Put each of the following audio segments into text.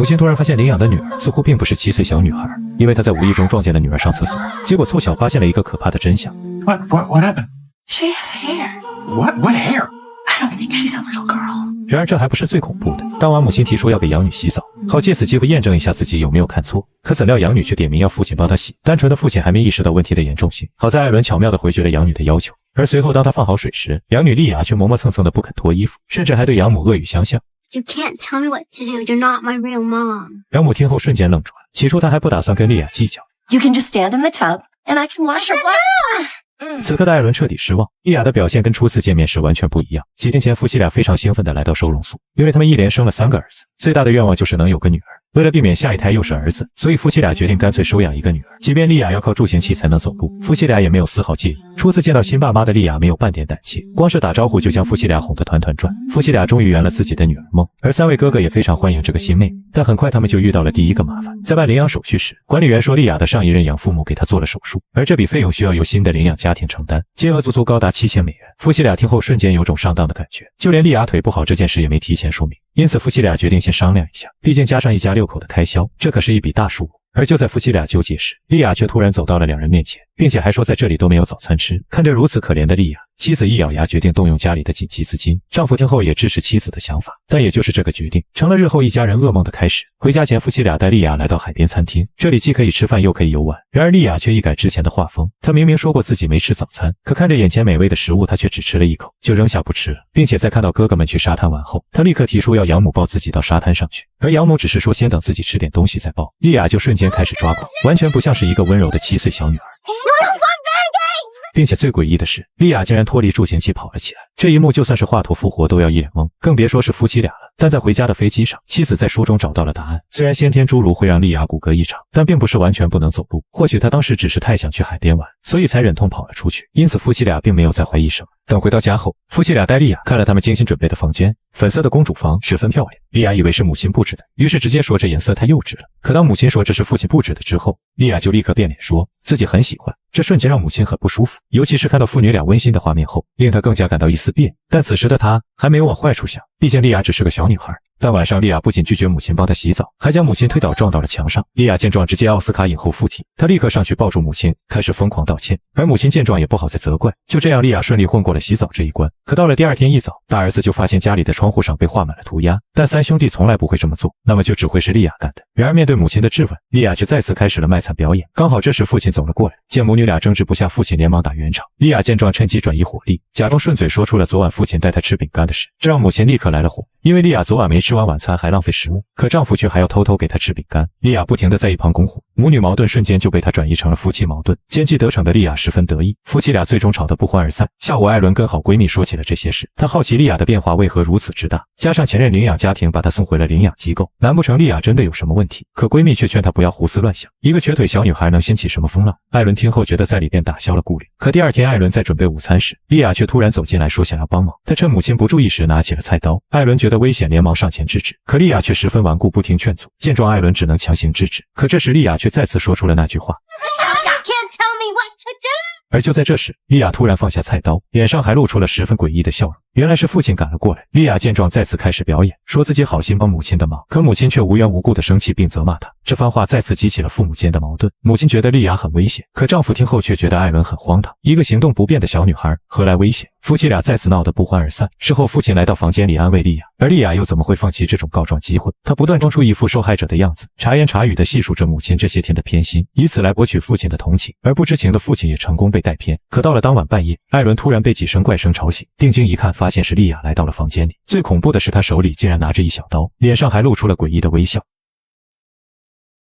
母亲突然发现领养的女儿似乎并不是7岁小女孩，因为她在无意中撞见了女儿上厕所，结果凑巧发现了一个可怕的真相。What happened? She has hair. What hair? I don't think she's a little girl. 然而这还不是最恐怖的。当晚母亲提出要给养女洗澡，好借此机会验证一下自己有没有看错。可怎料养女却点名要父亲帮她洗，单纯的父亲还没意识到问题的严重性。好在艾伦巧妙地回绝了养女的要求，而随后当他放好水时，养女莉亚却磨磨蹭蹭的不肯脱衣服，甚至还对养母恶语相向。You can't tell me what to do. You're not my real mom. 养母听后瞬间愣住了，起初她还不打算跟莉亚计较。You can just stand in the tub, and I can wash your butt. 此刻的艾伦彻底失望，莉亚的表现跟初次见面时完全不一样。几天前，夫妻俩非常兴奋地来到收容所，因为他们一连生了3个儿子，最大的愿望就是能有个女儿。为了避免下一胎又是儿子，所以夫妻俩决定干脆收养一个女儿。即便莉亚要靠助行器才能走路，夫妻俩也没有丝毫介意。初次见到新爸妈的莉亚没有半点胆怯，光是打招呼就将夫妻俩哄得团团转。夫妻俩终于圆了自己的女儿梦，而3位哥哥也非常欢迎这个新妹。但很快他们就遇到了第一个麻烦，在办领养手续时，管理员说莉亚的上一任养父母给她做了手术，而这笔费用需要由新的领养家庭承担，金额足足高达7000美元。夫妻俩听后瞬间有种上当的感觉，就连莉亚腿不好这件事也没提前说明。因此夫妻俩决定先商量一下，毕竟加上一家6口的开销，这可是一笔大数目。而就在夫妻俩纠结时，莉亚却突然走到了2人面前，并且还说在这里都没有早餐吃。看着如此可怜的莉亚，妻子一咬牙决定动用家里的紧急资金。丈夫听后也支持妻子的想法，但也就是这个决定成了日后一家人噩梦的开始。回家前，夫妻俩带莉亚来到海边餐厅，这里既可以吃饭又可以游玩。然而莉亚却一改之前的画风，她明明说过自己没吃早餐，可看着眼前美味的食物，她却只吃了1口就扔下不吃了，并且在看到哥哥们去沙滩玩后，她立刻提出要养母抱自己到沙滩上去，而养母只是说先等自己吃点东西再抱。莉亚就瞬间开始抓狂，完全不像是一个温柔的7岁小女孩。并且最诡异的是，莉亚竟然脱离助行器跑了起来。这一幕就算是华佗复活都要一脸懵，更别说是夫妻俩了。但在回家的飞机上，妻子在书中找到了答案。虽然先天侏儒会让莉亚骨骼异常，但并不是完全不能走路。或许她当时只是太想去海边玩，所以才忍痛跑了出去。因此夫妻俩并没有再怀疑什么。等回到家后，夫妻俩带莉亚看了他们精心准备的房间，粉色的公主房十分漂亮。莉亚以为是母亲布置的，于是直接说这颜色太幼稚了。可当母亲说这是父亲布置的之后，莉亚就立刻变脸说自己很喜欢。这瞬间让母亲很不舒服，尤其是看到父女俩温馨的画面后，令她更加感到一丝别。但此时的她还没有往坏处想，毕竟莉亚只是个小女孩。但晚上，莉亚不仅拒绝母亲帮她洗澡，还将母亲推倒撞到了墙上。莉亚见状，直接奥斯卡影后附体，她立刻上去抱住母亲，开始疯狂道歉。而母亲见状也不好再责怪。就这样，莉亚顺利混过了洗澡这一关。可到了第2天一早，大儿子就发现家里的窗户上被画满了涂鸦，但3兄弟从来不会这么做，那么就只会是莉亚干的。然而面对母亲的质问，莉亚却再次开始了卖惨表演。刚好这时父亲走了过来，见母女俩争执不下，父亲连忙打圆场。莉亚见状趁机转移火力，假装顺嘴说出了昨晚父亲带她吃饼干的事，这让母亲立刻来了火。因为莉亚昨晚没吃完晚餐还浪费食物，可丈夫却还要偷偷给她吃饼干。莉亚不停地在一旁拱火，母女矛盾瞬间就被她转移成了夫妻矛盾。奸计得逞的莉亚十分得意，夫妻俩最终吵得不欢而散。下午艾伦跟好闺蜜说起了这些事，她好奇莉亚的变化为何如此之大，加上前任领养家庭把她送回了领养机构，难不成莉亚真的有什么问题？可闺蜜却劝她不要胡思乱想，一个瘸腿小女孩能掀起什么风浪？艾伦听后觉得在里边打消了顾虑。可第2天艾伦在准备午餐时，莉亚却突然走进来说想要帮忙，她趁母亲不注意时拿起了菜刀。艾伦觉得危险，连忙上前制止，可莉亚却十分顽固，不听劝阻。见状，艾伦只能强行制止。可这时莉亚却再次说出了那句话。而就在这时，莉亚突然放下菜刀，脸上还露出了十分诡异的笑容。原来是父亲赶了过来。莉亚见状再次开始表演，说自己好心帮母亲的忙，可母亲却无缘无故的生气并责骂她。这番话再次激起了父母间的矛盾。母亲觉得莉亚很危险，可丈夫听后却觉得艾伦很荒唐，一个行动不便的小女孩何来危险？夫妻俩再次闹得不欢而散。事后父亲来到房间里安慰莉亚，而莉亚又怎么会放弃这种告状机会？她不断装出一副受害者的样子，茶言茶语地细数着母亲这些天的偏心，以此来博取父亲的同情。而不知情的父亲也成功被带偏。可到了当晚半夜，艾伦突然被几声怪声吵醒，定睛一看，发现是莉亚来到了房间里。最恐怖的是，他手里竟然拿着一小刀，脸上还露出了诡异的微笑。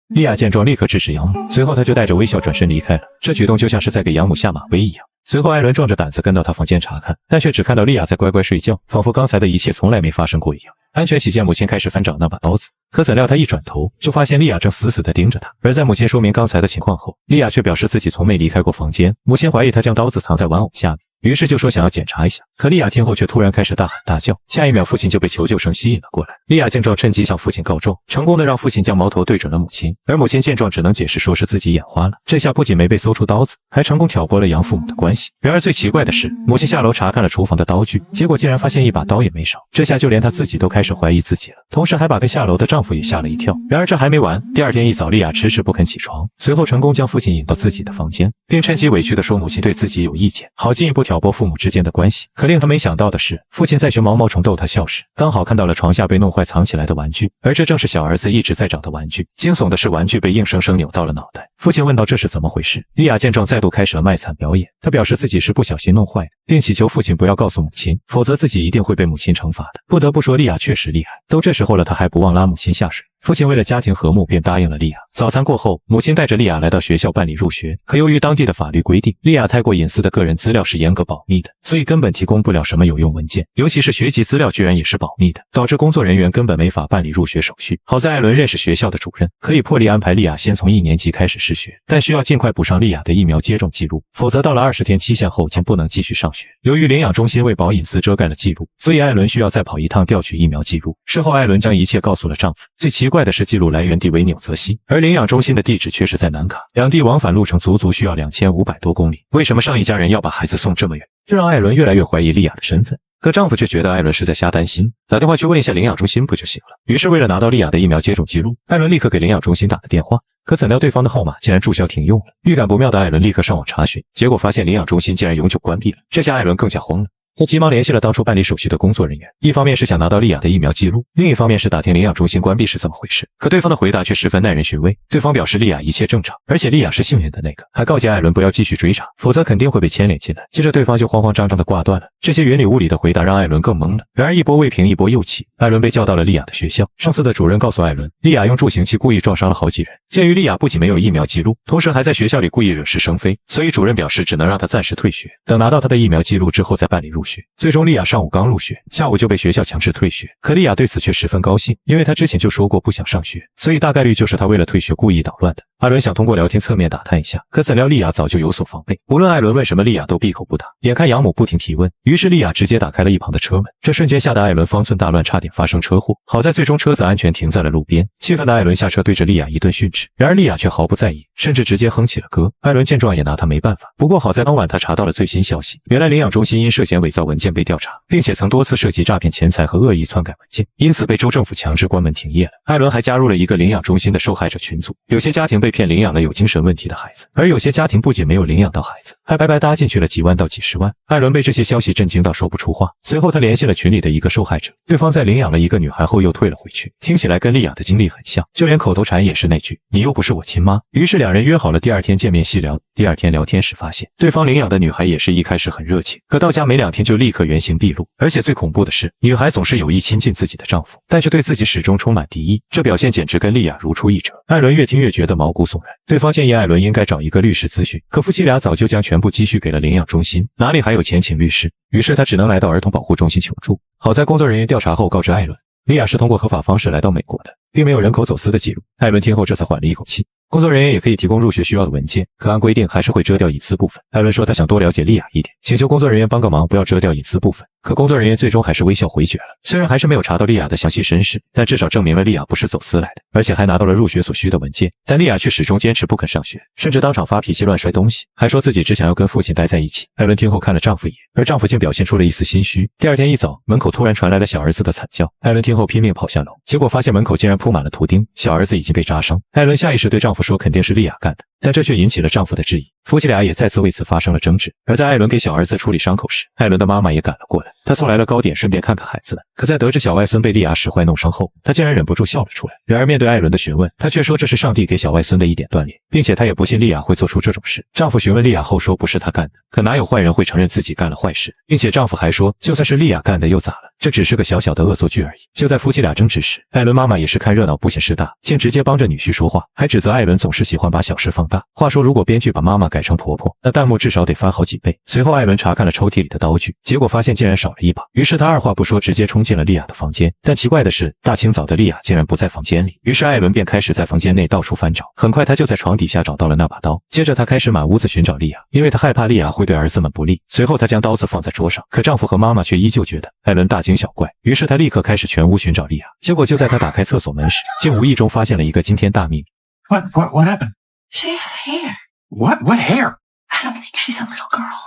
莉亚见状立刻制止养母，随后她就带着微笑转身离开了。这举动就像是在给养母下马威一样。随后艾伦壮着胆子跟到她房间查看，但却只看到莉亚在乖乖睡觉，仿佛刚才的一切从来没发生过一样。安全起见，母亲开始翻找那把刀子，可怎料他一转头就发现莉亚正死死地盯着他。而在母亲说明刚才的情况后，莉亚却表示自己从没离开过房间。母亲怀疑她将刀子藏在玩偶下面，于是就说想要检查一下。可莉亚听后却突然开始大喊大叫，下一秒父亲就被求救声吸引了过来。莉亚见状趁机向父亲告状，成功的让父亲将矛头对准了母亲，而母亲见状只能解释说是自己眼花了。这下不仅没被搜出刀子，还成功挑拨了养父母的关系。然而最奇怪的是，母亲下楼查看了厨房的刀具，结果竟然发现一把刀也没少。这下就连她自己都开始怀疑自己了，同时还把跟下楼的丈夫也吓了一跳。然而这还没完，第二天一早，莉亚迟迟不肯起床，随后成功将父亲引到自己的房间，并趁机委屈地说母亲对自己有意见，好进一步挑拨父母之间的关系。可令他没想到的是，父亲在学毛毛虫逗他笑时，刚好看到了床下被弄坏藏起来的玩具，而这正是小儿子一直在找的玩具。惊悚的是，玩具被硬生生扭到了脑袋。父亲问道这是怎么回事，莉亚见状再度开始了卖惨表演，她表示自己是不小心弄坏的，并祈求父亲不要告诉母亲，否则自己一定会被母亲惩罚的。不得不说，莉亚确实厉害，都这时候了，她还不忘拉母亲下水。父亲为了家庭和睦，便答应了莉亚。早餐过后，母亲带着莉亚来到学校办理入学。可由于当地的法律规定，莉亚太过隐私的个人资料是严格保密的，所以根本提供不了什么有用文件，尤其是学籍资料居然也是保密的，导致工作人员根本没法办理入学手续。好在艾伦认识学校的主任，可以破例安排莉亚先从1年级开始试学，但需要尽快补上莉亚的疫苗接种记录，否则到了20天期限后将不能继续上学。由于领养中心为保隐私遮盖了记录，所以艾伦需要再跑一趟调取疫苗记录。事后艾伦将一切告诉了丈夫。最奇怪的是，记录来源地为纽泽西，而领养中心的地址却是在南卡，两地往返路程足足需要2500多公里。为什么上一家人要把孩子送这么远？这让艾伦越来越怀疑莉亚的身份。可丈夫却觉得艾伦是在瞎担心，打电话去问一下领养中心不就行了。于是为了拿到莉亚的疫苗接种记录，艾伦立刻给领养中心打了电话。可怎料对方的号码竟然注销停用了。预感不妙的艾伦立刻上网查询，结果发现领养中心竟然永久关闭了。这下艾伦更加慌了。他急忙联系了当初办理手续的工作人员，一方面是想拿到莉亚的疫苗记录，另一方面是打听领养中心关闭是怎么回事。可对方的回答却十分耐人寻味，对方表示莉亚一切正常，而且莉亚是幸运的那个，还告诫艾伦不要继续追查，否则肯定会被牵连进来。接着对方就慌慌张张地挂断了。这些云里雾里的回答让艾伦更懵了。然而一波未平一波又起，艾伦被叫到了莉亚的学校。上次的主任告诉艾伦，莉亚用助行器故意撞伤了好几人。鉴于莉亚不仅没有疫苗记录，同时还在学校里故意惹是生非，所以主任表示只能让她暂时退学，等拿到她的疫苗记录之后再办理入学。最终莉亚上午刚入学，下午就被学校强制退学。可莉亚对此却十分高兴，因为她之前就说过不想上学，所以大概率就是她为了退学故意捣乱的。艾伦想通过聊天侧面打探一下，可怎料莉亚早就有所防备，无论艾伦问什么，莉亚都闭口不答。眼看养母不停提问，于是莉亚直接打开了一旁的车门，这瞬间吓得艾伦方寸大乱，差点发生车祸。好在最终车子安全停在了路边。气愤的艾伦下车对着莉亚一顿训斥，然而莉亚却毫不在意，甚至直接哼起了歌。艾伦见状也拿他没办法。不过好在当晚他查到了最新消息，原来领养中心因涉嫌伪造文件被调查，并且曾多次涉及诈骗钱财和恶意篡改文件，因此被州政府强制关门停业了。艾伦还加入了一个领养中心的受害者群组，有些家庭被骗领养了有精神问题的孩子，而有些家庭不仅没有领养到孩子，还白白搭进去了几万到几十万。艾伦被这些消息震惊到说不出话，随后他联系了群里的一个受害者，对方在领养了一个女孩后又退了回去，听起来跟莉亚的经历很像，就连口头禅也是那句你又不是我亲妈。于是两人约好了第二天见面细聊。第二天聊天时发现，对方领养的女孩也是一开始很热情，可到家没2天就立刻原形毕露，而且最恐怖的是，女孩总是有意亲近自己的丈夫，但却对自己始终充满敌意，这表现简直跟莉亚如出一辙。艾伦越听越觉得毛骨悚然，对方建议艾伦应该找一个律师咨询，可夫妻俩早就将全部积蓄给了领养中心，哪里还有钱请律师？于是他只能来到儿童保护中心求助。好在工作人员调查后告知艾伦，莉亚是通过合法方式来到美国的，并没有人口走私的记录。艾伦听后这才缓了一口气。工作人员也可以提供入学需要的文件，可按规定还是会遮掉隐私部分。艾伦说他想多了解莉亚一点，请求工作人员帮个忙，不要遮掉隐私部分。可工作人员最终还是微笑回绝了。虽然还是没有查到莉亚的详细身世，但至少证明了莉亚不是走私来的，而且还拿到了入学所需的文件。但莉亚却始终坚持不肯上学，甚至当场发脾气乱摔东西，还说自己只想要跟父亲待在一起。艾伦听后看了丈夫一眼，而丈夫竟表现出了一丝心虚。第二天一早，门口突然传来了小儿子的惨叫。艾伦听后拼命跑下楼，结果发现门口竟然铺满了图钉，小儿子已经被扎伤。艾伦下意识对丈夫说肯定是莉亚干的，但这却引起了丈夫的质疑。夫妻俩也再次为此发生了争执。而在艾伦给小儿子处理伤口时，艾伦的妈妈也赶了过来，她送来了糕点，顺便看看孩子们。可在得知小外孙被莉亚使坏弄伤后，她竟然忍不住笑了出来。然而面对艾伦的询问，她却说这是上帝给小外孙的一点锻炼，并且她也不信莉亚会做出这种事。丈夫询问莉亚后说不是她干的，可哪有坏人会承认自己干了坏事，并且丈夫还说就算是莉亚干的又咋了，这只是个小小的恶作剧而已。就在夫妻俩争执时，艾伦妈妈也是看热闹不嫌事大，竟直接帮着女婿说话，还指责艾伦总是喜欢把小事放大。话说如果编剧把妈妈改成婆婆，那弹幕至少得翻好几倍。随后艾伦查看了抽屉里的刀具，结果发现竟然少了一把，于是他二话不说直接冲进了莉亚的房间。但奇怪的是，大清早的莉亚竟然不在房间里，于是艾伦便开始在房间内到处翻找。很快他就在床底下找到了那把刀，接着他开始满屋子寻找莉亚，因为他害怕莉亚会对儿子们不利。随后他将刀子放在桌上，可丈夫和妈妈却依旧觉得艾伦大惊小怪，于是他立刻开始全屋寻找莉亚。结果就在他打开厕所门时，竟无意中发现了一个惊天大秘密。What happened? She has hair. What hair? I don't think she's a little girl.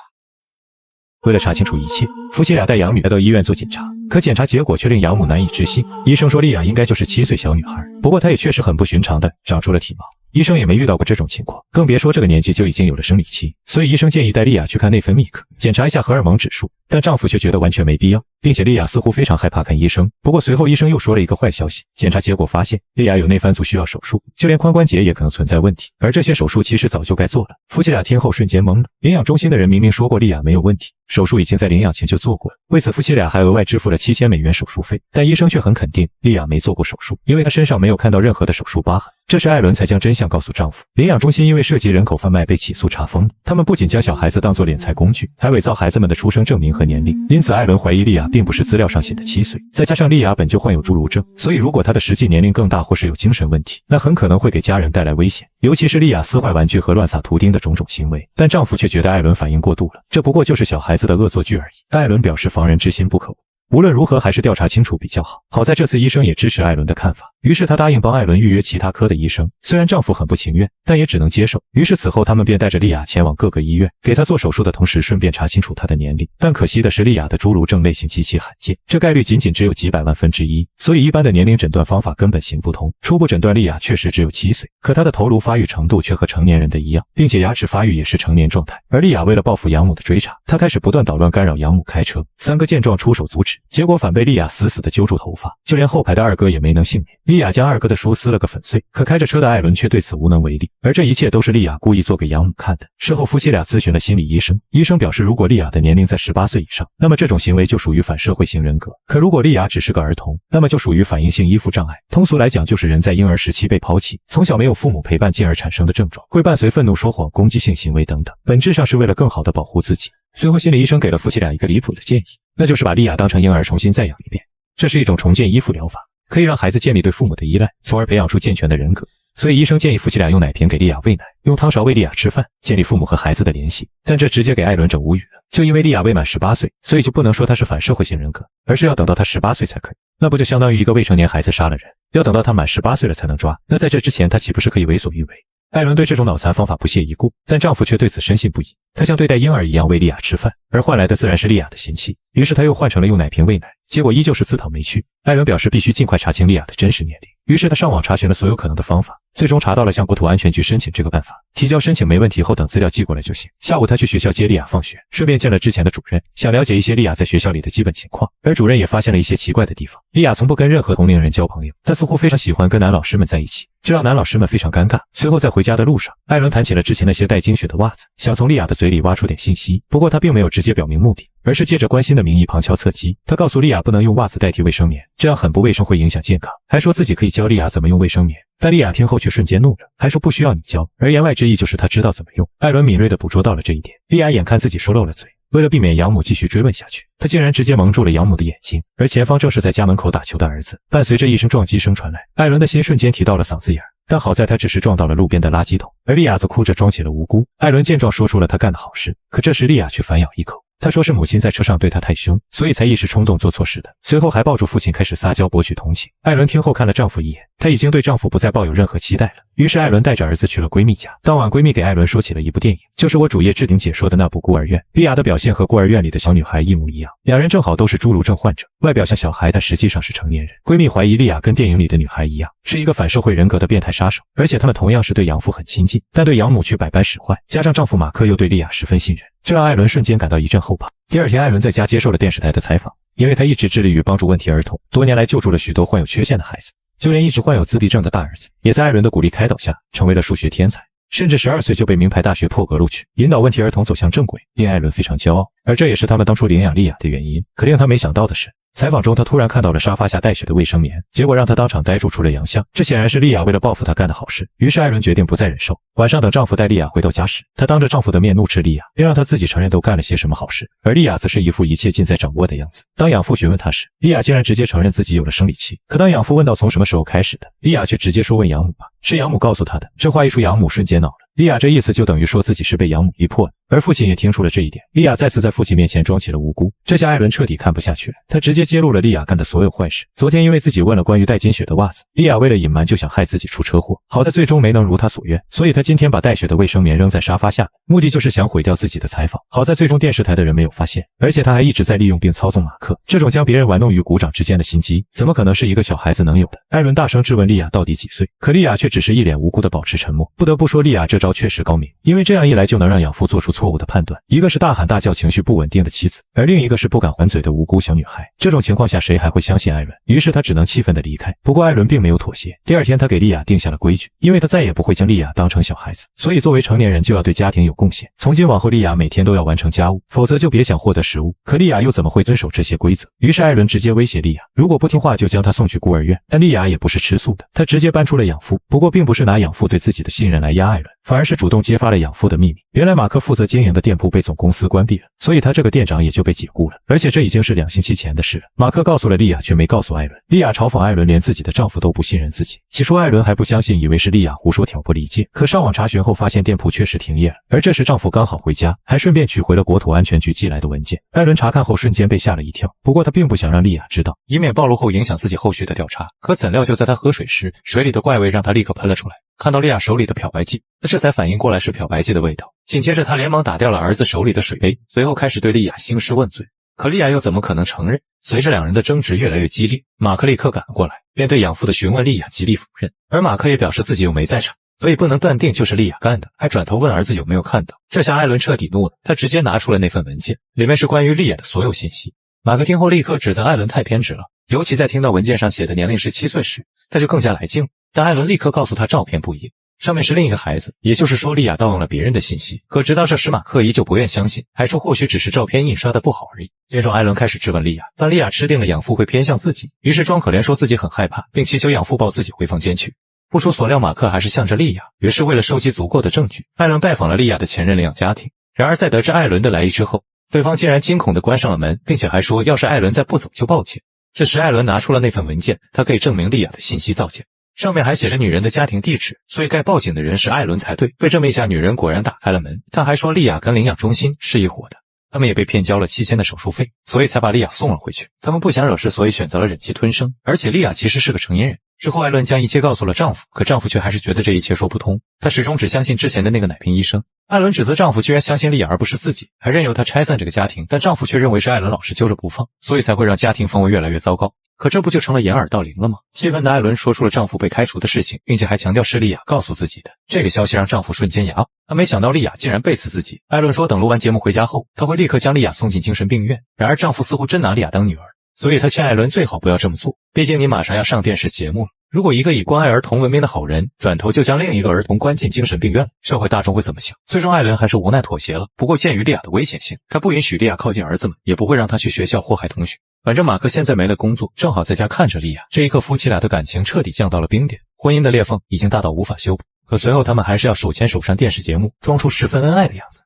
为了查清楚一切，夫妻俩带养女来到医院做检查，可检查结果却令养母难以置信。医生说莉亚应该就是7岁小女孩，不过她也确实很不寻常的长出了体毛。医生也没遇到过这种情况，更别说这个年纪就已经有了生理期，所以医生建议带莉亚去看内分泌科，检查一下荷尔蒙指数。但丈夫却觉得完全没必要，并且莉亚似乎非常害怕看医生。不过随后医生又说了一个坏消息，检查结果发现莉亚有内翻足需要手术，就连髋关节也可能存在问题，而这些手术其实早就该做了。夫妻俩听后瞬间懵了，领养中心的人明明说过莉亚没有问题，手术已经在领养前就做过了。为此夫妻俩还额外支付了7000美元手术费，但医生却很肯定莉亚没做过手术，因为她身上没有看到任何的手术疤痕。这时艾伦才将真相告诉丈夫，领养中心因为涉及人口贩卖被起诉查封，他们不仅将小孩子当作敛财工具，还伪造孩子们的出生证明和年龄。因此艾伦怀疑莉亚并不是资料上写的7岁，再加上莉亚本就患有侏儒症，所以如果她的实际年龄更大或是有精神问题，那很可能会给家人带来危险，尤其是莉亚撕坏玩具和乱撒图钉的种种行为。但丈夫却觉得艾伦反应过度了，这不过就是小孩子的恶作剧而已。但艾伦表示防人之心不可无，无论如何还是调查清楚比较好。好在这次医生也支持艾伦的看法，于是他答应帮艾伦预约其他科的医生。虽然丈夫很不情愿，但也只能接受。于是此后他们便带着莉亚前往各个医院，给她做手术的同时顺便查清楚她的年龄。但可惜的是，莉亚的侏儒症类型极其罕见，这概率仅只有几百万分之一，所以一般的年龄诊断方法根本行不通。初步诊断莉亚确实只有7岁，可她的头颅发育程度却和成年人的一样，并且牙齿发育也是成年状态。而莉亚为了报复养母的追查，她开始不断捣乱干扰养母开车。3个见状出手阻止，结果反被莉亚死死地揪住头发，就连后排的二哥也没能幸免。莉亚将二哥的书撕了个粉碎，可开着车的艾伦却对此无能为力。而这一切都是莉亚故意做给养母看的。事后夫妻俩咨询了心理医生，医生表示如果莉亚的年龄在18岁以上，那么这种行为就属于反社会型人格，可如果莉亚只是个儿童，那么就属于反应性依附障碍。通俗来讲，就是人在婴儿时期被抛弃，从小没有父母陪伴进而产生的症状，会伴随愤怒、说谎、攻击性行为等等，本质上是为了更好地保护自己。随后心理医生给了夫妻俩一个离谱的建议，那就是把莉亚当成婴儿重新再养一遍。这是一种重建依附疗法，可以让孩子建立对父母的依赖，从而培养出健全的人格。所以医生建议夫妻俩用奶瓶给莉亚喂奶，用汤勺喂莉亚吃饭，建立父母和孩子的联系。但这直接给艾伦整无语了，就因为莉亚未满18岁，所以就不能说她是反社会型人格，而是要等到她18岁才可以。那不就相当于一个未成年孩子杀了人，要等到他满18岁了才能抓，那在这之前他岂不是可以为所欲为？艾伦对这种脑残方法不屑一顾，但丈夫却对此深信不疑。他像对待婴儿一样喂莉亚吃饭，而换来的自然是莉亚的嫌弃。于是他又换成了用奶瓶喂奶，结果依旧是自讨没趣。艾伦表示必须尽快查清莉亚的真实年龄，于是他上网查询了所有可能的方法，最终查到了向国土安全局申请这个办法。提交申请没问题后，等资料寄过来就行。下午他去学校接莉亚放学，顺便见了之前的主任，想了解一些莉亚在学校里的基本情况。而主任也发现了一些奇怪的地方，莉亚从不跟任何同龄人交朋友，她似乎非常喜欢跟男老师们在一起，这让男老师们非常尴尬。随后在回家的路上，艾伦谈起了之前那些带精血的袜子，想从莉亚的嘴里挖出点信息，不过他并没有直接表明目的，而是借着关心的名义旁敲侧击。他告诉莉亚不能用袜子代替卫生棉，这样很不卫生，会影响健康，还说自己可以教莉亚怎么用卫生棉。但莉亚听后却瞬间怒了，还说不需要你教，而言外之意就是他知道怎么用。艾伦敏锐地捕捉到了这一点，莉亚眼看自己说漏了嘴，为了避免养母继续追问下去，他竟然直接蒙住了养母的眼睛，而前方正是在家门口打球的儿子。伴随着一声撞击声传来，艾伦的心瞬间提到了嗓子眼儿，但好在他只是撞到了路边的垃圾桶，而莉亚则哭着装起了无辜。艾伦见状说出了他干的好事，可这时莉亚却反咬一口，他说是母亲在车上对他太凶，所以才一时冲动做错事的。随后还抱住父亲开始撒娇博取同情。艾伦听后看了丈夫一眼，她已经对丈夫不再抱有任何期待了。于是艾伦带着儿子去了闺蜜家。当晚闺蜜给艾伦说起了一部电影，就是我主页置顶解说的那部孤儿院。莉亚的表现和孤儿院里的小女孩一模一样，两人正好都是侏儒症患者，外表像小孩但实际上是成年人。闺蜜怀疑莉亚跟电影里的女孩一样，是一个反社会人格的变态杀手，而且他们同样是对养父很亲近，但对养母却百般使坏，加上丈夫马克又对莉亚十分信任，这让艾伦瞬间感到一阵后怕。第二天艾伦在家接受了电视台的采访，因为他一直致力于帮助问题儿童，多年来救助了许多患有缺陷的孩子，就连一直患有自闭症的大儿子，也在艾伦的鼓励开导下成为了数学天才，甚至12岁就被名牌大学破格录取，引导问题儿童走向正轨，令艾伦非常骄傲。而这也是他们当初领养莉亚的原因。可令他没想到的是，采访中，他突然看到了沙发下带血的卫生棉，结果让他当场呆住出了洋相。这显然是莉亚为了报复他干的好事。于是艾伦决定不再忍受。晚上等丈夫带莉亚回到家时，她当着丈夫的面怒斥莉亚，并让她自己承认都干了些什么好事，而莉亚则是一副一切尽在掌握的样子。当养父询问她时，莉亚竟然直接承认自己有了生理期。可当养父问到从什么时候开始的，莉亚却直接说问养母吧，是养母告诉她的。这话一出，养母瞬间恼了。莉亚这意思就等于说自己是被养母逼迫的，而父亲也听出了这一点。莉亚再次在父亲面前装起了无辜，这下艾伦彻底看不下去了，他直接揭露了莉亚干的所有坏事。昨天因为自己问了关于带金血的袜子，莉亚为了隐瞒就想害自己出车祸，好在最终没能如他所愿，所以他今天把带血的卫生棉扔在沙发下，目的就是想毁掉自己的采访。好在最终电视台的人没有发现，而且他还一直在利用并操纵马克，这种将别人玩弄于股掌之间的心机，怎么可能是一个小孩子能有的？艾伦大声质问莉亚到底几岁，可莉亚却只是一脸无辜的保持沉默。不得不说，莉亚这招确实高明。因为这样一来就能让养父做出错误的判断，一个是大喊大叫情绪不稳定的妻子，而另一个是不敢还嘴的无辜小女孩。这种情况下谁还会相信艾伦？于是他只能气愤地离开。不过艾伦并没有妥协，第二天他给莉亚定下了规矩，因为他再也不会将莉亚当成小孩子，所以作为成年人就要对家庭有贡献。从今往后莉亚每天都要完成家务，否则就别想获得食物。可莉亚又怎么会遵守这些规则？于是艾伦直接威胁莉亚，如果不听话就将她送去孤儿院。但莉亚也不是吃素的，她直接搬出了养父。不过并不是拿养父对自己的信任来压艾伦，反而是主动揭发了养父的秘密。原来马克负责经营的店铺被总公司关闭了，所以他这个店长也就被解雇了。而且这已经是2星期前的事了。马克告诉了莉亚，却没告诉艾伦。莉亚嘲讽艾伦连自己的丈夫都不信任自己。起初艾伦还不相信，以为是莉亚胡说挑拨离间。可上网查询后发现店铺确实停业了，而这时丈夫刚好回家，还顺便取回了国土安全局寄来的文件。艾伦查看后瞬间被吓了一跳，不过他并不想让莉亚知道，以免暴露后影响自己后续的调查。可怎料就在他喝水时，水里的怪味让他立刻喷了出来。看到莉亚手里的漂白剂，他这才反应过来是漂白剂的味道。紧接着他连忙打掉了儿子手里的水杯，随后开始对莉亚兴师问罪。可莉亚又怎么可能承认？随着两人的争执越来越激烈，马克立刻赶了过来，便对养父的询问莉亚极力否认，而马克也表示自己又没在场，所以不能断定就是莉亚干的，还转头问儿子有没有看到。这下艾伦彻底怒了，他直接拿出了那份文件，里面是关于莉亚的所有信息。马克听后立刻指责艾伦太偏执了，尤其在听到文件上写的年龄17岁时，他就更加来劲了。但艾伦立刻告诉他照片不一样，上面是另一个孩子，也就是说莉亚盗用了别人的信息。可直到这时马克依旧不愿相信，还说或许只是照片印刷的不好而已。接着艾伦开始质问莉亚，但莉亚吃定了养父会偏向自己，于是装可怜说自己很害怕，并祈求养父抱自己回房间去。不出所料，马克还是向着莉亚，于是为了收集足够的证据，艾伦拜访了莉亚的前任领养家庭。然而在得知艾伦的来意之后，对方竟然惊恐地关上了门，并且还说要是艾伦再不走就报警。这时艾伦拿出了那份文件，他可以证明莉亚的信息造假，上面还写着女人的家庭地址，所以该报警的人是艾伦才对。被这么一下，女人果然打开了门。他还说莉亚跟领养中心是一伙的，他们也被骗交了7000的手术费，所以才把莉亚送了回去。他们不想惹事，所以选择了忍气吞声。而且莉亚其实是个成年人。之后艾伦将一切告诉了丈夫，可丈夫却还是觉得这一切说不通，他始终只相信之前的那个奶瓶医生。艾伦指责丈夫居然相信莉亚而不是自己，还任由他拆散这个家庭，但丈夫却认为是艾伦老是揪着不放，所以才会让家庭氛围越来越糟糕。可这不就成了掩耳盗铃了吗？气愤的艾伦说出了丈夫被开除的事情，并且还强调是莉亚告诉自己的。这个消息让丈夫瞬间哑了，他没想到莉亚竟然背刺自己。艾伦说等录完节目回家后，他会立刻将莉亚送进精神病院。然而丈夫似乎真拿莉亚当女儿，所以他劝艾伦最好不要这么做，毕竟你马上要上电视节目了。如果一个以关爱儿童闻名的好人，转头就将另一个儿童关进精神病院，社会大众会怎么想？最终艾伦还是无奈妥协了。不过鉴于莉亚的危险性，他不允许莉亚靠近儿子们，也不会让她去学校祸害同学。反正马克现在没了工作，正好在家看着莉亚。这一刻夫妻俩的感情彻底降到了冰点，婚姻的裂缝已经大到无法修补。可随后他们还是要手牵手上电视节目，装出十分恩爱的样子。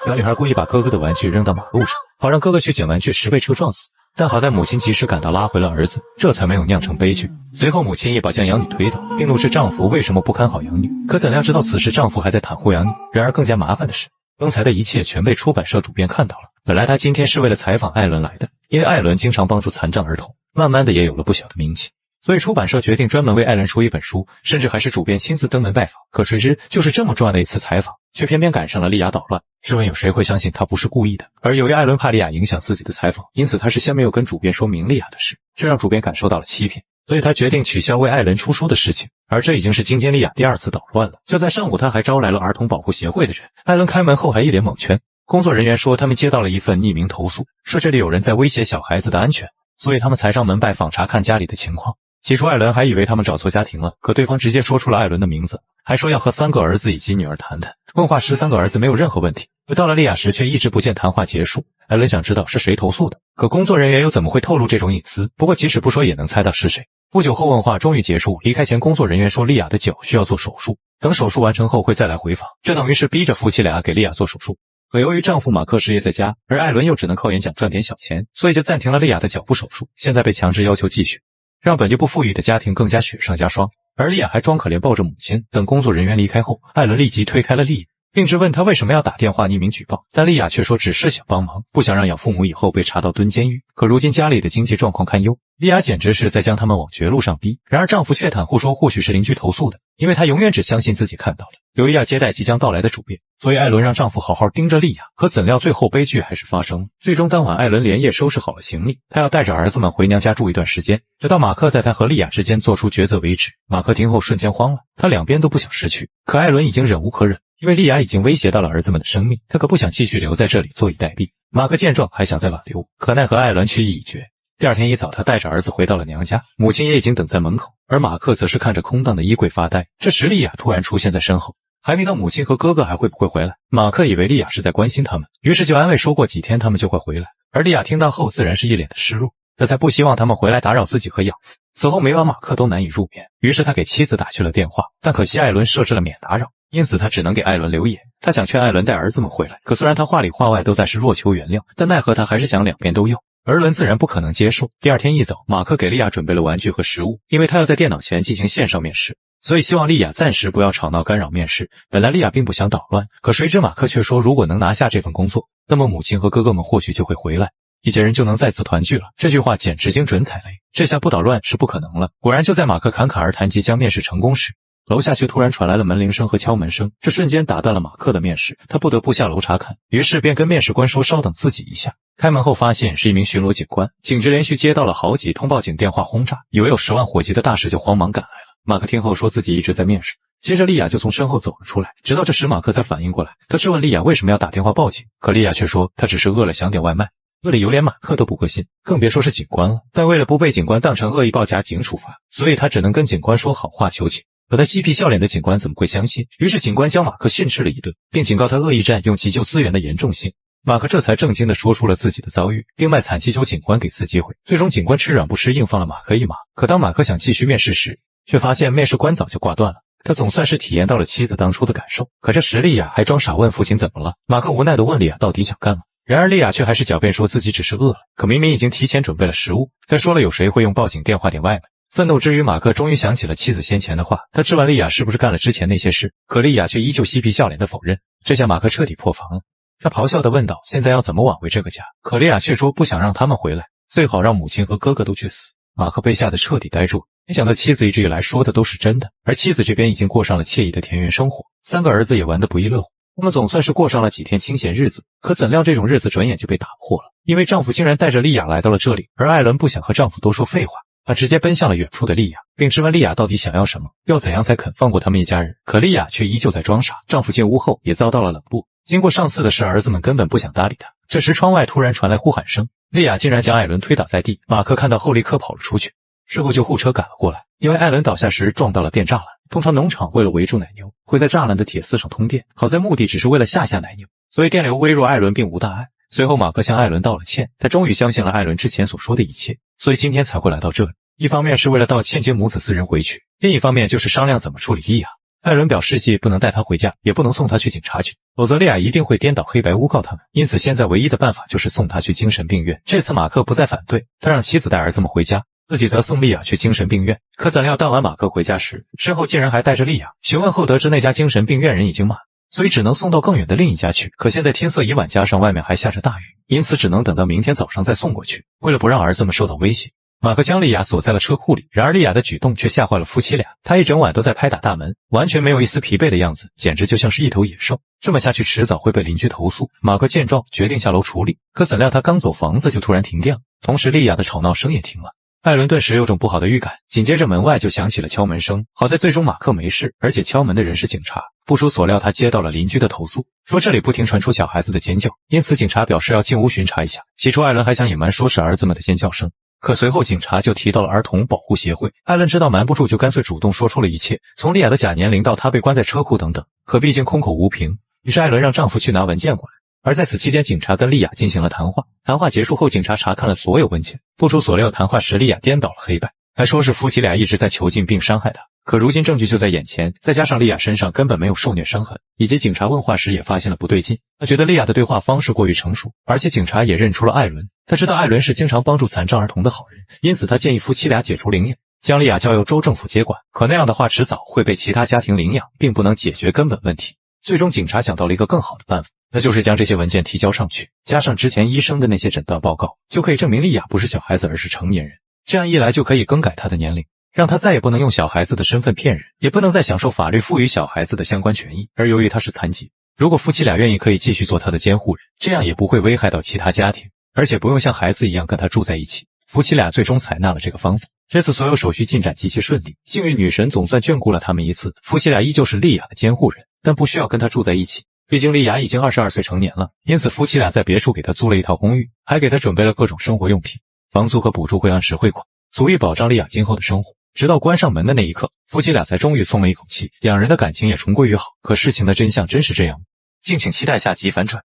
小女孩故意把哥哥的玩具扔到马路上，好让哥哥去捡玩具时被车撞死。但好在母亲及时赶到拉回了儿子，这才没有酿成悲剧。随后母亲也把将养女推倒，并怒斥丈夫为什么不看好养女。可怎料知道此时丈夫还在袒护养女。然而更加麻烦的是，刚才的一切全被出版社主编看到了。本来他今天是为了采访艾伦来的，因为艾伦经常帮助残障儿童，慢慢的也有了不小的名气。所以出版社决定专门为艾伦出一本书，甚至还是主编亲自登门拜访。可谁知就是这么重要的一次采访，却偏偏赶上了莉亚捣乱。试问有谁会相信他不是故意的？而由于艾伦怕莉亚影响自己的采访，因此他事先没有跟主编说明莉亚的事，这让主编感受到了欺骗，所以他决定取消为艾伦出书的事情。而这已经是今天莉亚第2次捣乱了。就在上午，他还招来了儿童保护协会的人。艾伦开门后还一脸蒙圈。工作人员说他们接到了一份匿名投诉，说这里有人在威胁小孩子的安全，所以他们才上门拜访查看家里的情况。起初艾伦还以为他们找错家庭了，可对方直接说出了艾伦的名字，还说要和3个儿子以及女儿谈谈。问话时3个儿子没有任何问题，回到了莉亚时却一直不见谈话结束。艾伦想知道是谁投诉的，可工作人员又怎么会透露这种隐私？不过即使不说也能猜到是谁。不久后问话终于结束，离开前工作人员说莉亚的脚需要做手术，等手术完成后会再来回访，这等于是逼着夫妻俩给莉亚做手术。可由于丈夫马克失业在家，而艾伦又只能靠演讲赚点小钱，所以就暂停了莉亚的脚部手术，现在被强制要求继续，让本就不富裕的家庭更加雪上加霜。而莉亚还装可怜抱着母亲。等工作人员离开后，艾伦立即推开了莉亚，并质问她为什么要打电话匿名举报，但莉亚却说只是想帮忙，不想让养父母以后被查到蹲监狱。可如今家里的经济状况堪忧，莉亚简直是在将他们往绝路上逼。然而丈夫却袒护说或许是邻居投诉的，因为他永远只相信自己看到的。由于要接待即将到来的主编，所以艾伦让丈夫好好盯着莉亚。可怎料最后悲剧还是发生了。最终当晚，艾伦连夜收拾好了行李，他要带着儿子们回娘家住一段时间，直到马克在他和莉亚之间做出抉择为止。马克听后瞬间慌了，他两边都不想失去，可艾伦已经忍无可忍，因为莉亚已经威胁到了儿子们的生命，他可不想继续留在这里坐以待毙。马克见状还想再挽留，可奈何艾伦去意已决。第二天一早，他带着儿子回到了娘家，母亲也已经等在门口，而马克则是看着空荡的衣柜发呆。这时莉亚突然出现在身后，还没到母亲和哥哥还会不会回来。马克以为莉亚是在关心他们，于是就安慰说过几天他们就会回来。而莉亚听到后自然是一脸的失落，他才不希望他们回来打扰自己和养父。此后每晚马克都难以入眠，于是他给妻子打去了电话，但可惜艾伦设置了免打扰，因此他只能给艾伦留言。他想劝艾伦带儿子们回来，可虽然他话里话外都在是若求原谅，但奈何他还是想两边都要。而伦自然不可能接受。第二天一早，马克给莉亚准备了玩具和食物，因为他要在电脑前进行线上面试，所以希望莉亚暂时不要吵闹干扰面试。本来莉亚并不想捣乱，可谁知马克却说如果能拿下这份工作，那么母亲和哥哥们或许就会回来，一家人就能再次团聚了。这句话简直精准踩雷，这下不捣乱是不可能了。果然就在马克侃侃而谈即将面试成功时，楼下却突然传来了门铃声和敲门声，这瞬间打断了马克的面试，他不得不下楼查看，于是便跟面试官说稍等自己一下。开门后发现是一名巡逻警官，警局连续接到了好几通报警电话轰炸，以为有10万火急的大事就慌忙赶来了。马克听后说自己一直在面试，接着莉亚就从身后走了出来，直到这时马克才反应过来，他质问莉亚为什么要打电话报警，可莉亚却说她只是饿了想点外卖。饿里有连马克都不会信，更别说是警官了。但为了不被警官当成恶意报假警处罚，所以他只能跟警官说好话求情。可他嬉皮笑脸的警官怎么会相信？于是警官将马克训斥了一顿，并警告他恶意占用急救资源的严重性。马克这才正经地说出了自己的遭遇，并卖惨祈求警官给次机会。最终警官吃软不吃硬，放了马克一马。可当马克想继续面试时，却发现面试官早就挂断了。他总算是体验到了妻子当初的感受。可这时莉亚还装傻问父亲怎么了。马克无奈地问莉亚到底想干嘛，然而莉亚却还是狡辩说自己只是饿了，可明明已经提前准备了食物。再说了，有谁会用报警电话点外卖？愤怒之余，马克终于想起了妻子先前的话，他质问莉亚是不是干了之前那些事，可莉亚却依旧嬉皮笑脸地否认。这下马克彻底破防了，他咆哮地问道：现在要怎么挽回这个家？可莉亚却说不想让他们回来，最好让母亲和哥哥都去死。马克被吓得彻底呆住，没想到妻子一直以来说的都是真的，而妻子这边已经过上了惬意的田园生活，3个儿子也玩得不亦乐乎。他们总算是过上了几天清闲日子，可怎料这种日子转眼就被打破了，因为丈夫竟然带着莉亚来到了这里，而艾伦不想和丈夫多说废话，他直接奔向了远处的莉亚，并质问莉亚到底想要什么，要怎样才肯放过他们一家人。可莉亚却依旧在装傻。丈夫进屋后也遭到了冷落，经过上次的事，儿子们根本不想搭理他。这时窗外突然传来呼喊声，莉亚竟然将艾伦推倒在地。马克看到后立刻跑了出去，事后救护车赶了过来，因为艾伦倒下时撞到了电栅栏。通常农场为了围住奶牛，会在栅栏的铁丝上通电，好在目的只是为了吓奶牛，所以电流微弱，艾伦并无大碍。随后马克向艾伦道了歉，他终于相信了艾伦之前所说的一切，所以今天才会来到这里。一方面是为了道歉接母子4人回去，另一方面就是商量怎么处理莉亚。艾伦表示既不能带她回家，也不能送她去警察局，否则莉亚一定会颠倒黑白诬告他们，因此现在唯一的办法就是送她去精神病院。这次马克不再反对，他让妻子带儿子们回家，自己则送莉亚去精神病院。可怎料当晚马克回家时，身后竟然还带着莉亚，询问后得知那家精神病院人已经满，所以只能送到更远的另一家去。可现在天色已晚，加上外面还下着大雨，因此只能等到明天早上再送过去。为了不让儿子们受到威胁，马克将莉亚锁在了车库里，然而莉亚的举动却吓坏了夫妻俩，她一整晚都在拍打大门，完全没有一丝疲惫的样子，简直就像是一头野兽。这么下去迟早会被邻居投诉。马克见状决定下楼处理，可怎料他刚走，房子就突然停电了，同时莉亚的吵闹声也停了。艾伦顿时有种不好的预感，紧接着门外就响起了敲门声。好在最终马克没事，而且敲门的人是警察。不出所料，他接到了邻居的投诉，说这里不停传出小孩子的尖叫，因此警察表示要进屋巡查一下。起初艾伦还想隐瞒说是儿子们的尖叫声，可随后警察就提到了儿童保护协会。艾伦知道瞒不住，就干脆主动说出了一切，从莉亚的假年龄到她被关在车库等等。可毕竟空口无凭，于是艾伦让丈夫去拿文件过来，而在此期间，警察跟莉亚进行了谈话。谈话结束后，警察查看了所有文件，不出所料，谈话时莉亚颠倒了黑白，还说是夫妻俩一直在囚禁并伤害她。可如今证据就在眼前，再加上莉亚身上根本没有受虐伤痕，以及警察问话时也发现了不对劲，他觉得莉亚的对话方式过于成熟，而且警察也认出了艾伦，他知道艾伦是经常帮助残障儿童的好人，因此他建议夫妻俩解除领养，将莉亚交由州政府接管。可那样的话迟早会被其他家庭领养，并不能解决根本问题。最终警察想到了一个更好的办法，那就是将这些文件提交上去，加上之前医生的那些诊断报告，就可以证明莉亚不是小孩子而是成年人。这样一来就可以更改她的年龄，让她再也不能用小孩子的身份骗人，也不能再享受法律赋予小孩子的相关权益。而由于她是残疾，如果夫妻俩愿意，可以继续做她的监护人，这样也不会危害到其他家庭，而且不用像孩子一样跟她住在一起。夫妻俩最终采纳了这个方法。这次所有手续进展极其顺利，幸运女神总算眷顾了他们一次。夫妻俩依旧是莉亚的监护人，但不需要跟她住在一起。毕竟莉亚已经22岁成年了，因此夫妻俩在别处给她租了一套公寓，还给她准备了各种生活用品，房租和补助会按时汇款，足以保障莉亚今后的生活。直到关上门的那一刻，夫妻俩才终于松了一口气，两人的感情也重归于好。可事情的真相真是这样吗？敬请期待下集反转。